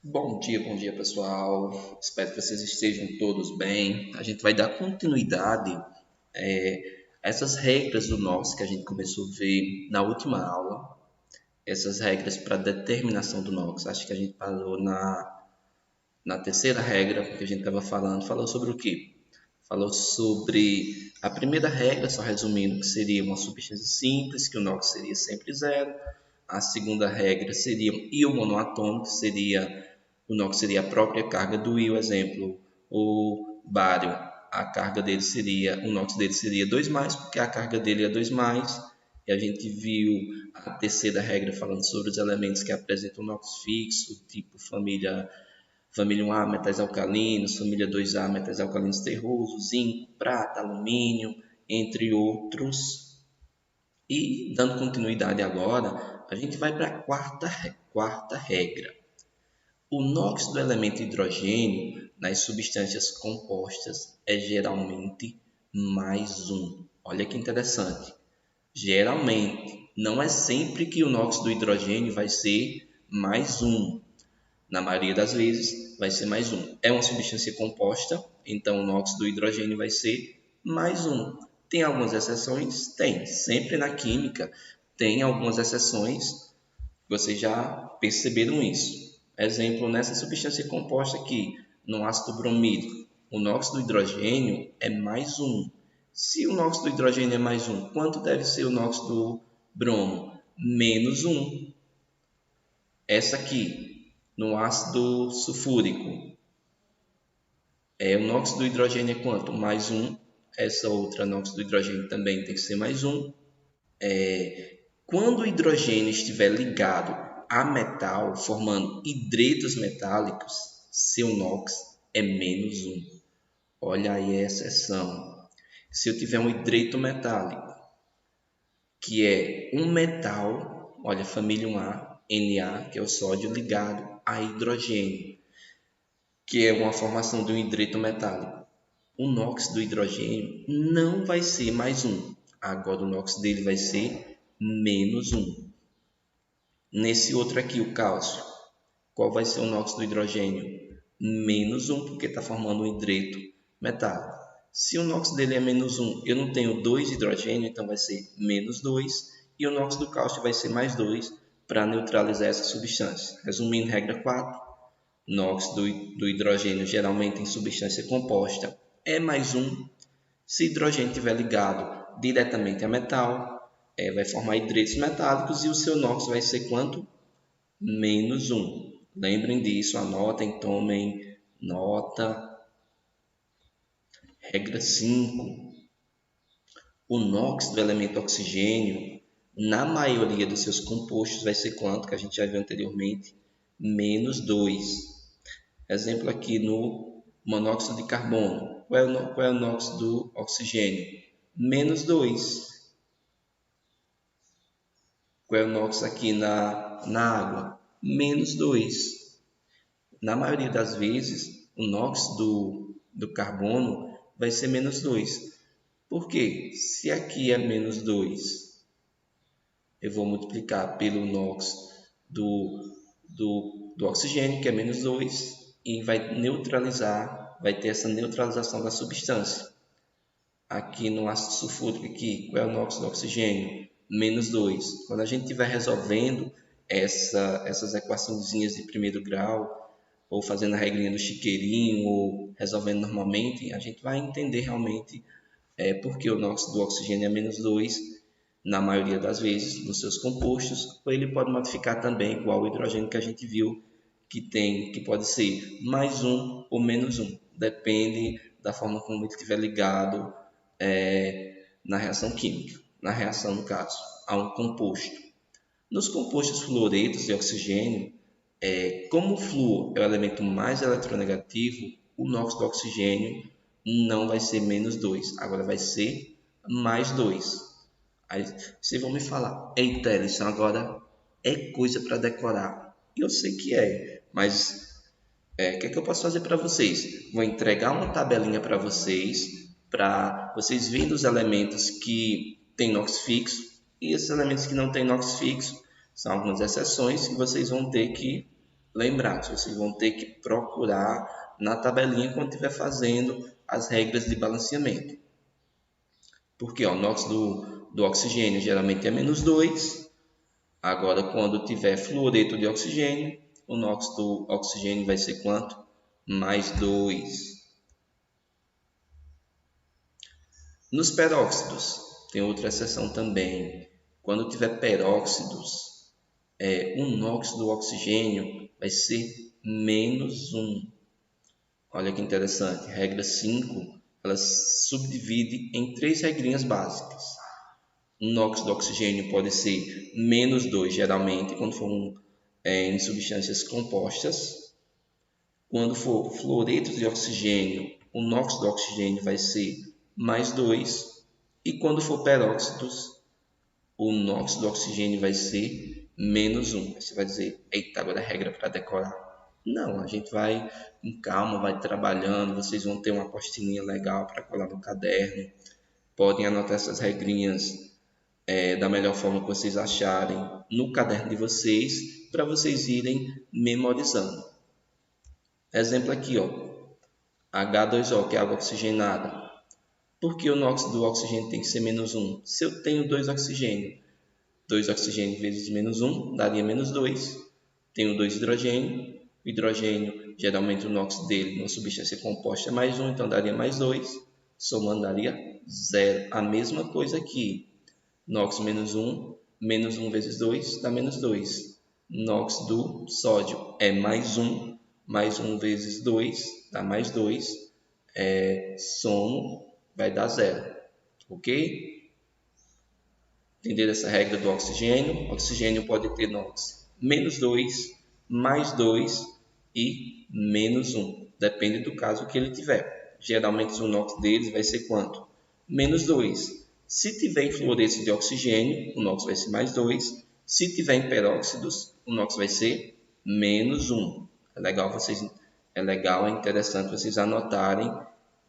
Bom dia pessoal. Espero que vocês estejam todos bem. A gente vai dar continuidade a essas regras do NOx que a gente começou a ver na última aula. Essas regras para determinação do NOx. Acho que a gente parou na terceira regra que a gente estava falando. Falou sobre o quê? Falou sobre a primeira regra, só resumindo, que seria uma substância simples, que o NOx seria sempre zero. A segunda regra seria um íon monoatômico, seria o NOx seria a própria carga do íon, exemplo, o bário, a carga dele seria, o NOx dele seria 2 porque a carga dele é 2 e a gente viu a terceira regra falando sobre os elementos que apresentam NOx fixo, tipo família 1A, metais alcalinos, família 2A, metais alcalinos terrosos, zinco, prata, alumínio, entre outros. E dando continuidade agora, a gente vai para a quarta regra. O NOx do elemento hidrogênio nas substâncias compostas é geralmente mais um. Olha que interessante. Geralmente, não é sempre que o NOx do hidrogênio vai ser mais um. Na maioria das vezes, vai ser mais um. É uma substância composta, então o NOx do hidrogênio vai ser mais um. Tem algumas exceções? Tem. Sempre na química tem algumas exceções. Vocês já perceberam isso. Exemplo, nessa substância composta aqui, no ácido bromídrico, o NOx do hidrogênio é mais um. Se o NOx do hidrogênio é mais um, quanto deve ser o NOx do bromo? Menos um. Essa aqui, no ácido sulfúrico, o NOx do hidrogênio é quanto? Mais um. Essa outra NOx do hidrogênio também tem que ser mais um. Quando o hidrogênio estiver ligado a metal, formando hidretos metálicos, seu NOx é menos um. Olha aí a exceção. Se eu tiver um hidreto metálico, que é um metal, olha, família 1A, Na, que é o sódio, ligado a hidrogênio, que é uma formação de um hidreto metálico. O NOx do hidrogênio não vai ser mais um. Agora o NOx dele vai ser menos um. Nesse outro aqui, o cálcio, qual vai ser o NOx do hidrogênio? Menos um, porque está formando um hidreto metálico. Se o NOx dele é menos um, eu não tenho 2 hidrogênio, então vai ser menos 2. E o NOx do cálcio vai ser mais 2 para neutralizar essa substância. Resumindo, regra 4, NOx do hidrogênio geralmente em substância composta é mais um. Se o hidrogênio estiver ligado diretamente a metal, vai formar hidretos metálicos e o seu NOx vai ser quanto? Menos um. Lembrem disso, anotem, tomem nota. Regra 5. O NOx do elemento oxigênio, na maioria dos seus compostos, vai ser quanto? Que a gente já viu anteriormente. Menos 2. Exemplo aqui no monóxido de carbono. Qual é o NOx do oxigênio? Menos 2. Qual é o NOx aqui na água? Menos 2. Na maioria das vezes, o NOx do carbono vai ser menos 2. Por quê? Se aqui é menos 2, eu vou multiplicar pelo NOx do oxigênio, que é menos 2, e vai neutralizar, vai ter essa neutralização da substância. Aqui no ácido sulfúrico, aqui, qual é o NOx do oxigênio? Menos 2. Quando a gente estiver resolvendo essas equaçõezinhas de primeiro grau, ou fazendo a regrinha do chiqueirinho, ou resolvendo normalmente, a gente vai entender realmente por que o NOx do oxigênio é menos 2 na maioria das vezes nos seus compostos, ou ele pode modificar também igual o hidrogênio que a gente viu que pode ser mais um ou menos um, depende da forma como ele estiver ligado na reação química, na reação no caso, a um composto. Nos compostos fluoretos de oxigênio, como o flúor é o elemento mais eletronegativo, o NOx do oxigênio não vai ser menos 2, agora vai ser mais 2. Aí vocês vão me falar, eita, Ellison, agora é coisa para decorar. Eu sei que mas o que é que eu posso fazer para vocês? Vou entregar uma tabelinha para vocês verem os elementos que tem NOx fixo e esses elementos que não tem NOx fixo. São algumas exceções que vocês vão ter que lembrados. Vocês vão ter que procurar na tabelinha quando estiver fazendo as regras de balanceamento. Porque ó, o NOx do oxigênio geralmente é -2. Agora, quando tiver fluoreto de oxigênio, o NOx do oxigênio vai ser quanto? +2. Nos peróxidos, tem outra exceção também. Quando tiver peróxidos, o NOx do oxigênio vai ser -1. Olha que interessante. Regra 5, ela subdivide em 3 regrinhas básicas. O NOx do oxigênio pode ser -2, geralmente, quando for em substâncias compostas. Quando for fluoreto de oxigênio, o NOx do oxigênio vai ser +2. E quando for peróxidos, o NOx do oxigênio vai ser -1. Você vai dizer, eita, agora é regra para decorar. Não, a gente vai com calma, vai trabalhando. Vocês vão ter uma apostilinha legal para colar no caderno. Podem anotar essas regrinhas da melhor forma que vocês acharem no caderno de vocês, para vocês irem memorizando. Exemplo aqui, ó, H2O, que é água oxigenada. Por que o NOx do oxigênio tem que ser -1? Se eu tenho 2 oxigênio, 2 oxigênio vezes -1 daria -2. Tenho 2 hidrogênio. O hidrogênio, geralmente o NOx dele, uma substância composta, é +1, então daria +2. Somando daria 0. A mesma coisa aqui. NOx -1, -1 vezes 2 dá -2. NOx do sódio é +1, +1 vezes 2 dá +2. Somo vai dar 0. Ok? Entenderam essa regra do oxigênio? O oxigênio pode ter NOx -2, +2 e -1. Depende do caso que ele tiver. Geralmente o NOx deles vai ser quanto? -2. Se tiver em fluoreto de oxigênio, o NOx vai ser +2. Se tiver em peróxidos, o NOx vai ser -1. É legal, é interessante vocês anotarem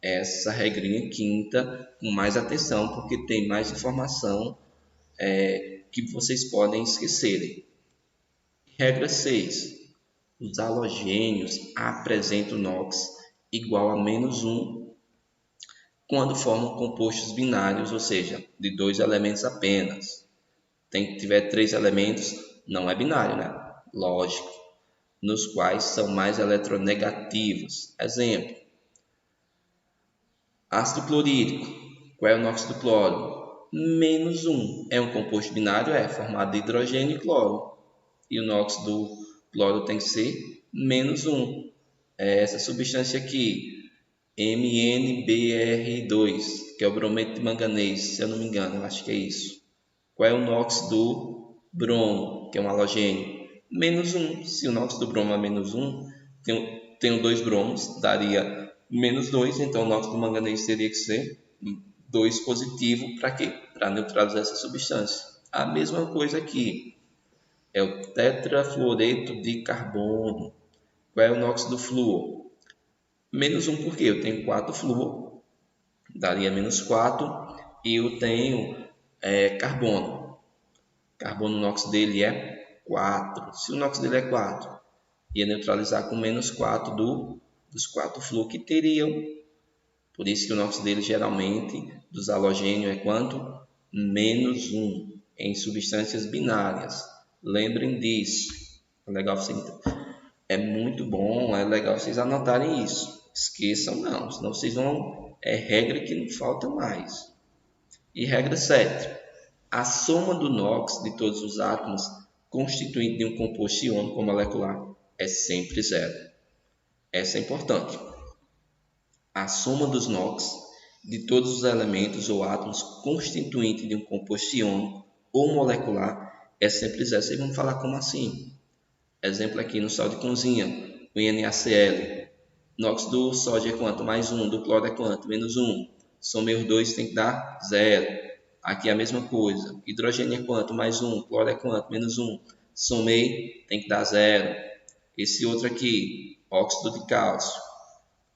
essa regrinha quinta com mais atenção, porque tem mais informação que vocês podem esquecerem. Regra 6. Os halogênios apresentam NOx igual a -1 quando formam compostos binários, ou seja, de 2 elementos apenas. Tiver 3 elementos, não é binário, né? Lógico. Nos quais são mais eletronegativos. Exemplo. Ácido clorídrico. Qual é o NOx do cloro? -1. É um composto binário? Formado de hidrogênio e cloro. E o NOx do cloro tem que ser -1. Essa substância aqui, MnBr2, que é o brometo de manganês, se eu não me engano, eu acho que é isso. Qual é o NOx do bromo, que é um halogênio? -1. Se o NOx do bromo é -1, tenho 2 bromos, daria -2, então o NOx do manganês teria que ser 2 positivo. Para quê? Para neutralizar essa substância. A mesma coisa aqui. É o tetrafluoreto de carbono. Qual é o NOx do flúor? -1 porque eu tenho 4 flúor, daria -4, e eu tenho carbono. Carbono, o NOx dele é 4. Se o NOx dele é 4, ia neutralizar com -4 dos 4 flúor que teriam. Por isso que o NOx dele geralmente dos halogênios é quanto? -1 em substâncias binárias. Lembrem disso. É legal é muito bom, é legal vocês anotarem isso. Esqueçam não, senão vocês vão... É regra que não falta mais. E regra 7. A soma do NOx de todos os átomos constituinte de um composto iônico molecular é sempre 0. Essa é importante. A soma dos NOx de todos os elementos ou átomos constituinte de um composto iônico ou molecular é sempre 0. Vocês vão falar como assim? Exemplo aqui no sal de cozinha, o NaCl. NOx do sódio é quanto? +1. Do cloro é quanto? -1. Somei os dois, tem que dar 0. Aqui é a mesma coisa. Hidrogênio é quanto? +1. Cloro é quanto? -1. Somei, tem que dar 0. Esse outro aqui, óxido de cálcio.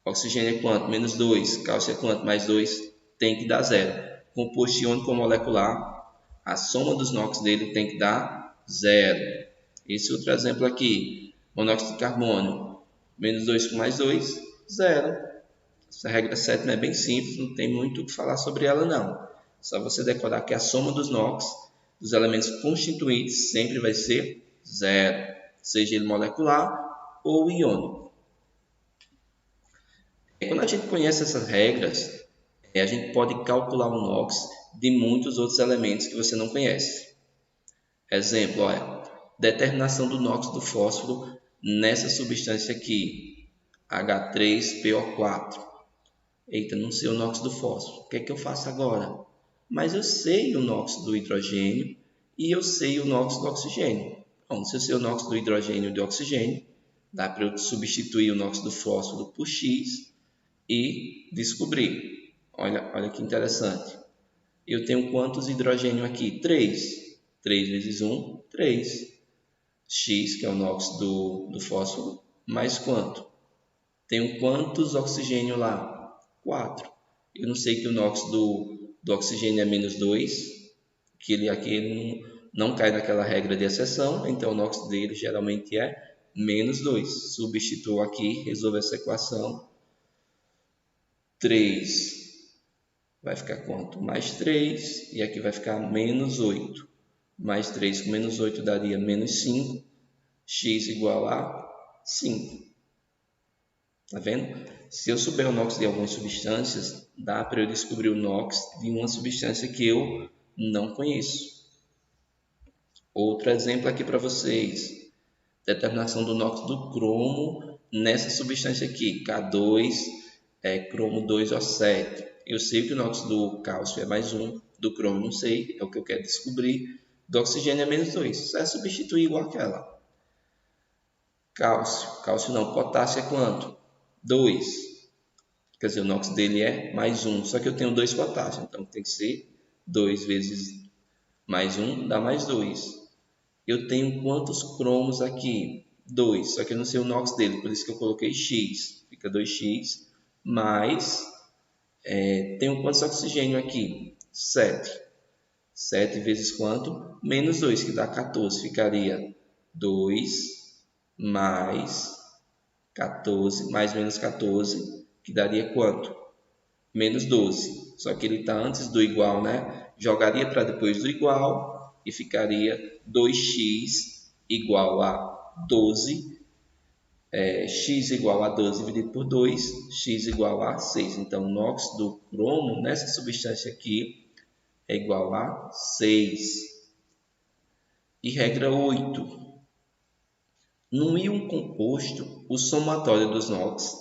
Oxigênio é quanto? -2. Cálcio é quanto? +2. Tem que dar 0. Composto iônico molecular, a soma dos NOx dele tem que dar 0. Esse outro exemplo aqui, Monóxido de carbono, menos 2 com mais 2, 0. Essa regra 7 é bem simples, não tem muito o que falar sobre ela não. Só você decorar que a soma dos NOx, dos elementos constituintes, sempre vai ser 0, seja ele molecular ou iônico. Quando a gente conhece essas regras, a gente pode calcular o NOx de muitos outros elementos que você não conhece. Exemplo, olha, determinação do NOx do fósforo nessa substância aqui, H3PO4. Eita, não sei o NOx do fósforo. O que é que eu faço agora? Mas eu sei o NOx do hidrogênio e eu sei o NOx do oxigênio. Bom, se eu sei o NOx do hidrogênio e do oxigênio, dá para eu substituir o NOx do fósforo por X e descobrir. Olha que interessante. Eu tenho quantos hidrogênio aqui? 3. 3 vezes 1, 3. X, que é o NOx do fósforo, mais quanto? Tenho quantos oxigênio lá? 4. Eu não sei que o NOx do oxigênio é menos 2, que ele aqui não cai naquela regra de exceção, então o NOx dele geralmente é menos 2. Substituo aqui, resolvo essa equação. 3 vai ficar quanto? Mais 3, e aqui vai ficar menos 8. Mais 3 com menos 8 daria menos 5. X igual a 5. Tá vendo? Se eu souber o NOx de algumas substâncias, dá para eu descobrir o NOx de uma substância que eu não conheço. Outro exemplo aqui para vocês. Determinação do NOx do cromo nessa substância aqui, K2, cromo 2O7. Eu sei que o NOx do cálcio é mais 1, do cromo não sei, é o que eu quero descobrir. Do oxigênio é menos 2, só é substituir igual aquela. Cálcio não, potássio é quanto? 2. Quer dizer, o NOx dele é mais 1, só que eu tenho 2 potássio, então tem que ser 2 vezes mais 1 dá mais 2. Eu tenho quantos cromos aqui? 2, só que eu não sei o NOx dele, por isso que eu coloquei X. Fica 2x, mais, tenho quantos oxigênio aqui? 7. 7 vezes quanto? Menos 2, que dá 14. Ficaria 2 mais 14, mais menos 14, que daria quanto? Menos 12. Só que ele está antes do igual, né? Jogaria para depois do igual e ficaria 2x igual a 12. X igual a 12 dividido por 2, x igual a 6. Então, o NOx do cromo nessa substância aqui é igual a 6. E regra 8. Num íon composto, o somatório dos NOx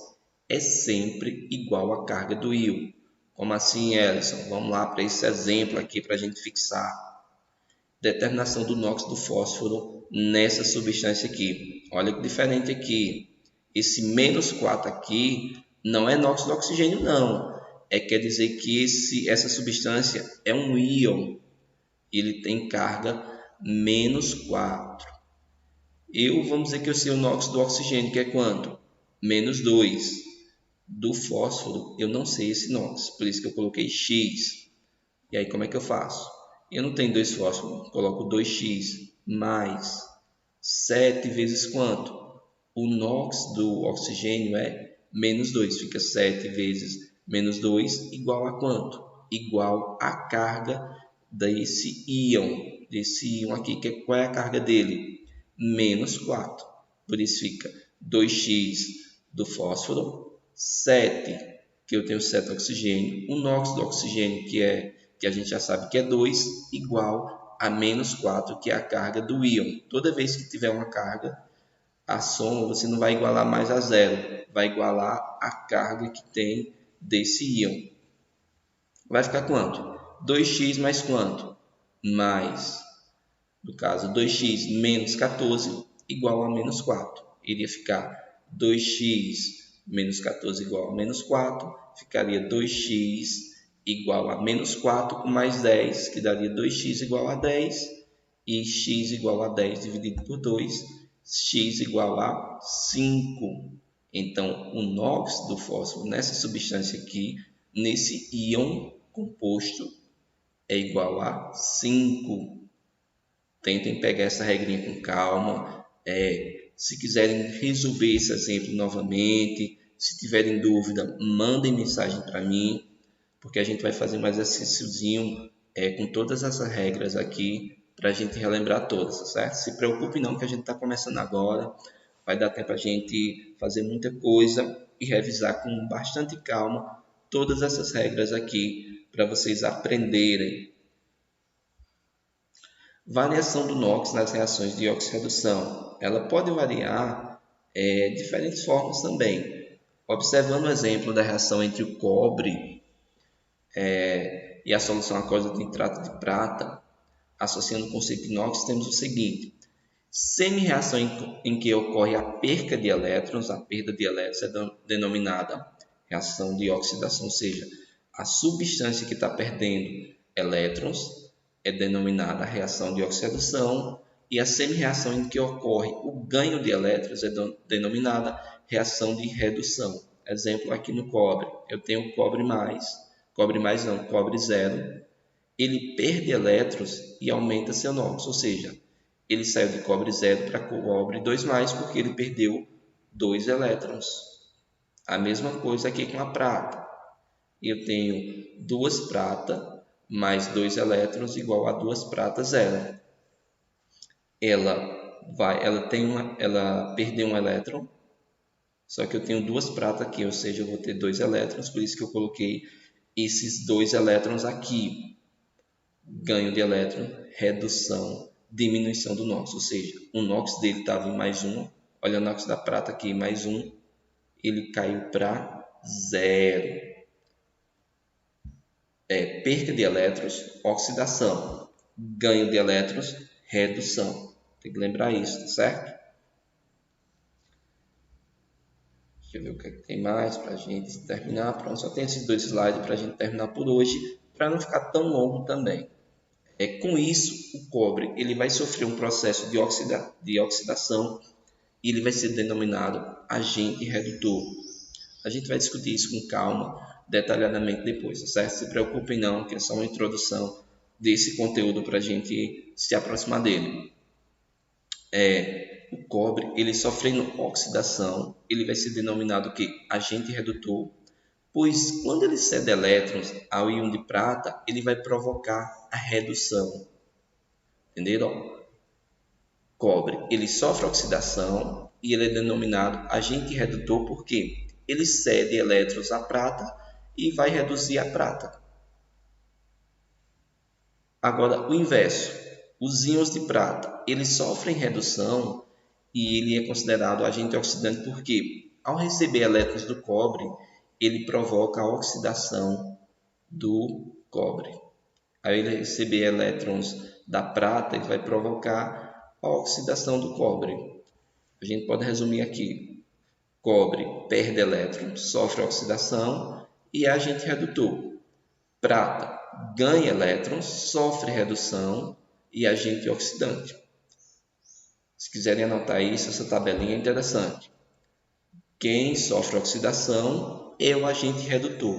é sempre igual à carga do íon. Como assim, Ellison? Vamos lá para esse exemplo aqui para a gente fixar. Determinação do NOx do fósforo nessa substância aqui. Olha que diferente aqui. Esse menos 4 aqui não é NOx do oxigênio, não. Quer dizer que essa substância é um íon. Ele tem carga menos 4. Vamos dizer que eu sei o NOx do oxigênio, que é quanto? Menos 2. Do fósforo, eu não sei esse NOx, por isso que eu coloquei X. E aí, como é que eu faço? Eu não tenho 2 fósforos, coloco 2x mais 7 vezes quanto? O NOx do oxigênio é menos 2, fica 7 vezes menos 2 igual a quanto? Igual à carga desse íon aqui. Qual é a carga dele? Menos 4. Por isso fica 2x do fósforo, 7, que eu tenho 7 oxigênio, o NOx do oxigênio, que a gente já sabe que é 2, igual a menos 4, que é a carga do íon. Toda vez que tiver uma carga, a soma você não vai igualar mais a 0, vai igualar a carga que tem desse íon. Vai ficar quanto? 2x mais quanto? Mais, no caso, 2x menos 14 igual a menos 4. Iria ficar 2x menos 14 igual a menos 4. Ficaria 2x igual a menos 4 com mais 10, que daria 2x igual a 10. E x igual a 10 dividido por 2, x igual a 5. Então, o NOx do fósforo nessa substância aqui, nesse íon composto, é igual a 5. Tentem pegar essa regrinha com calma. Se quiserem resolver esse exemplo novamente, se tiverem dúvida, mandem mensagem para mim, porque a gente vai fazer um exercíciozinho com todas essas regras aqui, para a gente relembrar todas, tá certo? Se preocupe não, que a gente está começando agora, vai dar tempo a gente fazer muita coisa e revisar com bastante calma todas essas regras aqui, para vocês aprenderem. Variação do NOx nas reações de oxirredução. Ela pode variar de diferentes formas também. Observando o exemplo da reação entre o cobre e a solução aquosa de nitrato de prata, associando o conceito de NOx, temos o seguinte: semi-reação em que ocorre a perda de elétrons, a perda de elétrons é denominada reação de oxidação, ou seja, a substância que está perdendo elétrons é denominada reação de oxidação, e a semi-reação em que ocorre o ganho de elétrons é denominada reação de redução. Exemplo aqui no cobre, eu tenho cobre zero, ele perde elétrons e aumenta seu NOx, ou seja, ele saiu de cobre 0 para cobre 2+, porque ele perdeu 2 elétrons. A mesma coisa aqui com a prata. Eu tenho 2 prata mais 2 elétrons igual a 2 prata zero. Ela perdeu um elétron, só que eu tenho 2 prata aqui, ou seja, eu vou ter 2 elétrons, por isso que eu coloquei esses 2 elétrons aqui. Ganho de elétron, redução, diminuição do NOx, ou seja, o NOx dele estava em +1, olha o NOx da prata aqui, +1, ele caiu para 0. Perda de elétrons, oxidação, ganho de elétrons, redução. Tem que lembrar isso, tá certo? Deixa eu ver o que tem mais para a gente terminar. Pronto, só tem esses 2 slides para a gente terminar por hoje, para não ficar tão longo também. Com isso, o cobre ele vai sofrer um processo de oxidação e ele vai ser denominado agente redutor. A gente vai discutir isso com calma, detalhadamente depois, tá certo? Se preocupem não, que é só uma introdução desse conteúdo para a gente se aproximar dele. O cobre, ele sofrendo oxidação, ele vai ser denominado o quê? Agente redutor, pois quando ele cede elétrons ao íon de prata, ele vai provocar a redução. Entenderam? Cobre, ele sofre oxidação e ele é denominado agente redutor porque ele cede elétrons à prata e vai reduzir a prata. Agora, o inverso. Os íons de prata, eles sofrem redução e ele é considerado agente oxidante porque, ao receber elétrons do cobre, ele provoca a oxidação do cobre. Ao ele receber elétrons da prata, ele vai provocar a oxidação do cobre. A gente pode resumir aqui: cobre perde elétrons, sofre oxidação e é agente redutor. Prata ganha elétrons, sofre redução e é agente oxidante. Se quiserem anotar isso, essa tabelinha é interessante. Quem sofre oxidação é o agente redutor.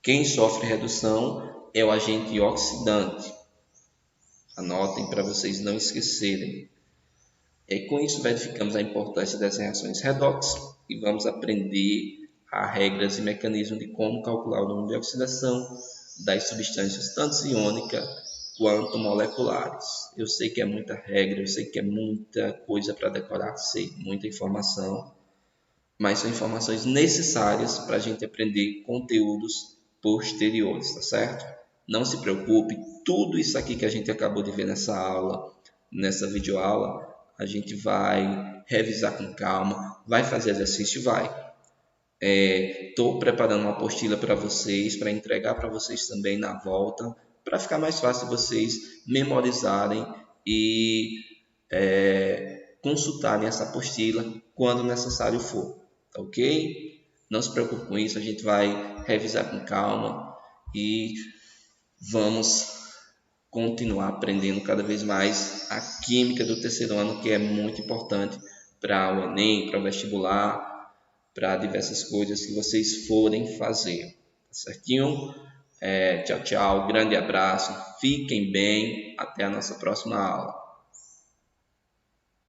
Quem sofre redução é o agente oxidante. Anotem para vocês não esquecerem. Com isso, verificamos a importância das reações redox e vamos aprender as regras e mecanismos de como calcular o número de oxidação das substâncias, tanto iônicas quanto moleculares. Eu sei que é muita regra, eu sei que é muita coisa para decorar, sei, muita informação, mas são informações necessárias para a gente aprender conteúdos posteriores, tá certo? Não se preocupe, tudo isso aqui que a gente acabou de ver nessa aula, nessa videoaula, a gente vai revisar com calma, vai fazer exercício, vai. Estou preparando uma apostila para vocês, para entregar para vocês também na volta, para ficar mais fácil vocês memorizarem e consultarem essa apostila quando necessário for, tá ok? Não se preocupe com isso, a gente vai revisar com calma e vamos continuar aprendendo cada vez mais a química do terceiro ano, que é muito importante para o Enem, para o vestibular, para diversas coisas que vocês forem fazer, tá certinho? Tchau, tchau, grande abraço, fiquem bem, até a nossa próxima aula.